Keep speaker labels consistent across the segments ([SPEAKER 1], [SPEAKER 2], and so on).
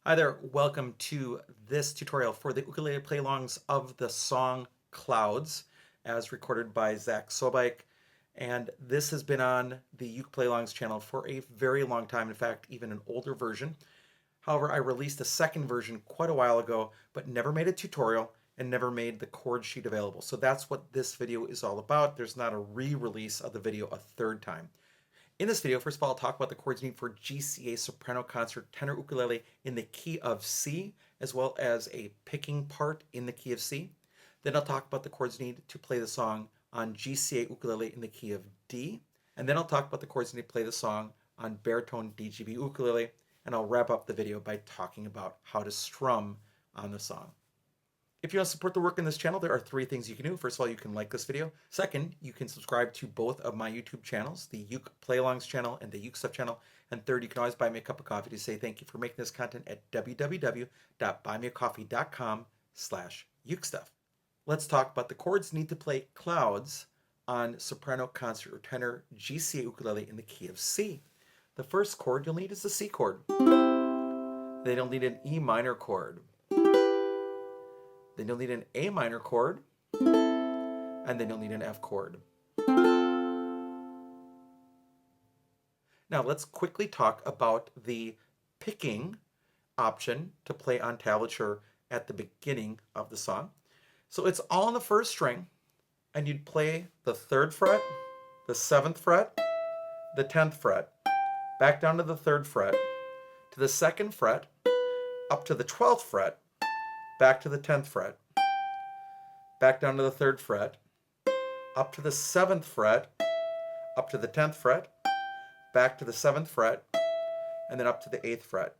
[SPEAKER 1] Hi there, welcome to this tutorial for the ukulele play-alongs of the song Clouds as recorded by Zach Sobiech. And this has been on the UkePlayAlongs channel for a very long time, in fact, even an older version. However, I released a second version quite a while ago, but never made a tutorial and never made the chord sheet available. So that's what this video is all about. There's not a re-release of the video a third time. In this video, first of all, I'll talk about the chords needed for GCEA soprano concert tenor ukulele in the key of C, as well as a picking part in the key of C. Then I'll talk about the chords needed to play the song on GCEA ukulele in the key of D. And then I'll talk about the chords needed to play the song on baritone DGBE ukulele. And I'll wrap up the video by talking about how to strum on the song. If you want to support the work in this channel, there are three things you can do. First of all, you can like this video. Second, you can subscribe to both of my YouTube channels, the UkePlayAlongs channel and the UkeStuff channel. And third, you can always buy me a cup of coffee to say thank you for making this content at www.buymeacoffee.com/UkeStuff. Let's talk about the chords needed to play Clouds on soprano concert or tenor GCEA ukulele in the key of C. The first chord you'll need is the C chord. Then you'll need an E minor chord. Then you'll need an A minor chord, and then you'll need an F chord. Now let's quickly talk about the picking option to play on tablature at the beginning of the song. So it's all on the first string, and you'd play the 3rd fret, the 7th fret, the 10th fret, back down to the 3rd fret, to the 2nd fret, up to the 12th fret, back to the 10th fret, back down to the 3rd fret, up to the 7th fret, up to the 10th fret, back to the 7th fret, and then up to the 8th fret.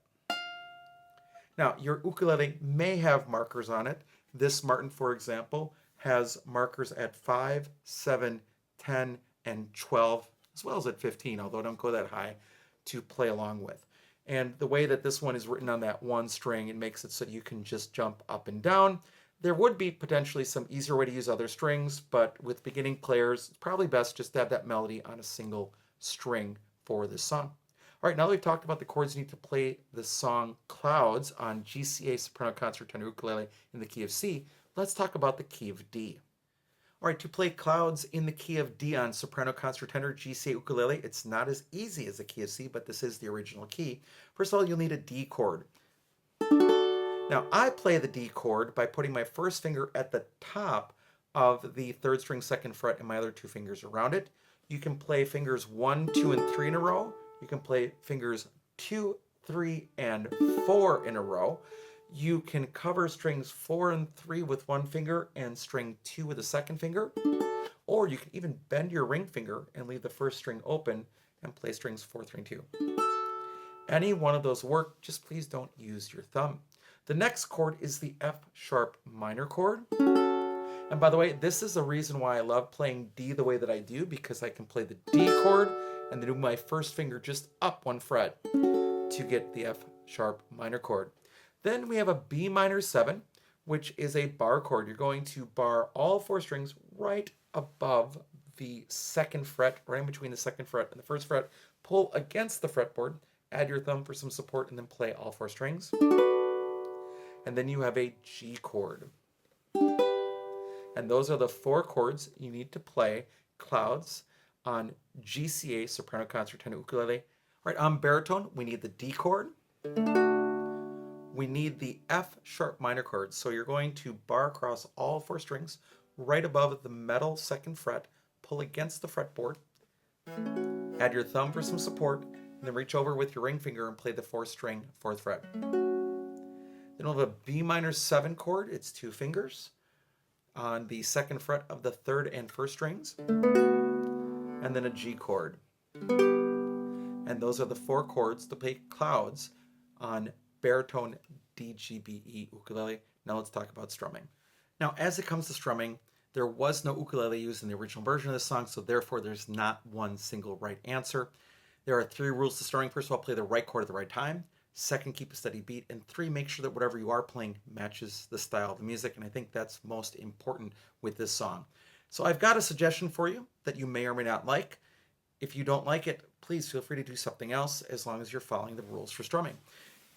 [SPEAKER 1] Now, your ukulele may have markers on it. This Martin, for example, has markers at 5, 7, 10, and 12, as well as at 15, although I don't go that high, to play along with. And the way that this one is written on that one string, it makes it so you can just jump up and down. There would be potentially some easier way to use other strings, but with beginning players, it's probably best just to have that melody on a single string for this song. All right, now that we've talked about the chords you need to play the song Clouds on GCEA soprano concert tenor ukulele in the key of C, let's talk about the key of D. All right, to play Clouds in the key of D on soprano concert tenor GCEA ukulele, it's not as easy as the key of C, but this is the original key. First of all, you'll need a D chord. Now, I play the D chord by putting my first finger at the top of the 3rd string 2nd fret and my other 2 fingers around it. You can play fingers 1, 2, and 3 in a row. You can play fingers 2, 3, and 4 in a row. You can cover strings 4 and 3 with one finger and string 2 with a 2nd finger. Or you can even bend your ring finger and leave the 1st string open and play strings 4, 3, and 2. Any one of those work, just please don't use your thumb. The next chord is the F sharp minor chord. And by the way, this is the reason why I love playing D the way that I do, because I can play the D chord and then move my first finger just up 1 fret to get the F sharp minor chord. Then we have a B minor 7, which is a bar chord. You're going to bar all 4 strings right above the 2nd fret, right in between the 2nd fret and the 1st fret. Pull against the fretboard, add your thumb for some support, and then play all 4 strings. And then you have a G chord. And those are the 4 chords you need to play Clouds on GCEA soprano concert tenor ukulele. All right, on baritone, we need the D chord. We need the F sharp minor chord. So you're going to bar across all 4 strings right above the metal 2nd fret, pull against the fretboard, add your thumb for some support, and then reach over with your ring finger and play the 4th string, 4th fret. Then we'll have a B minor 7 chord. It's 2 fingers on the 2nd fret of the 3rd and 1st strings. And then a G chord. And those are the 4 chords to play Clouds on baritone DGBE ukulele. Now let's talk about strumming. Now, as it comes to strumming, there was no ukulele used in the original version of this song, so therefore there's not one single right answer. There are 3 rules to strumming. First of all, play the right chord at the right time. 2nd, keep a steady beat. And 3, make sure that whatever you are playing matches the style of the music. And I think that's most important with this song. So I've got a suggestion for you that you may or may not like. If you don't like it, please feel free to do something else as long as you're following the rules for strumming.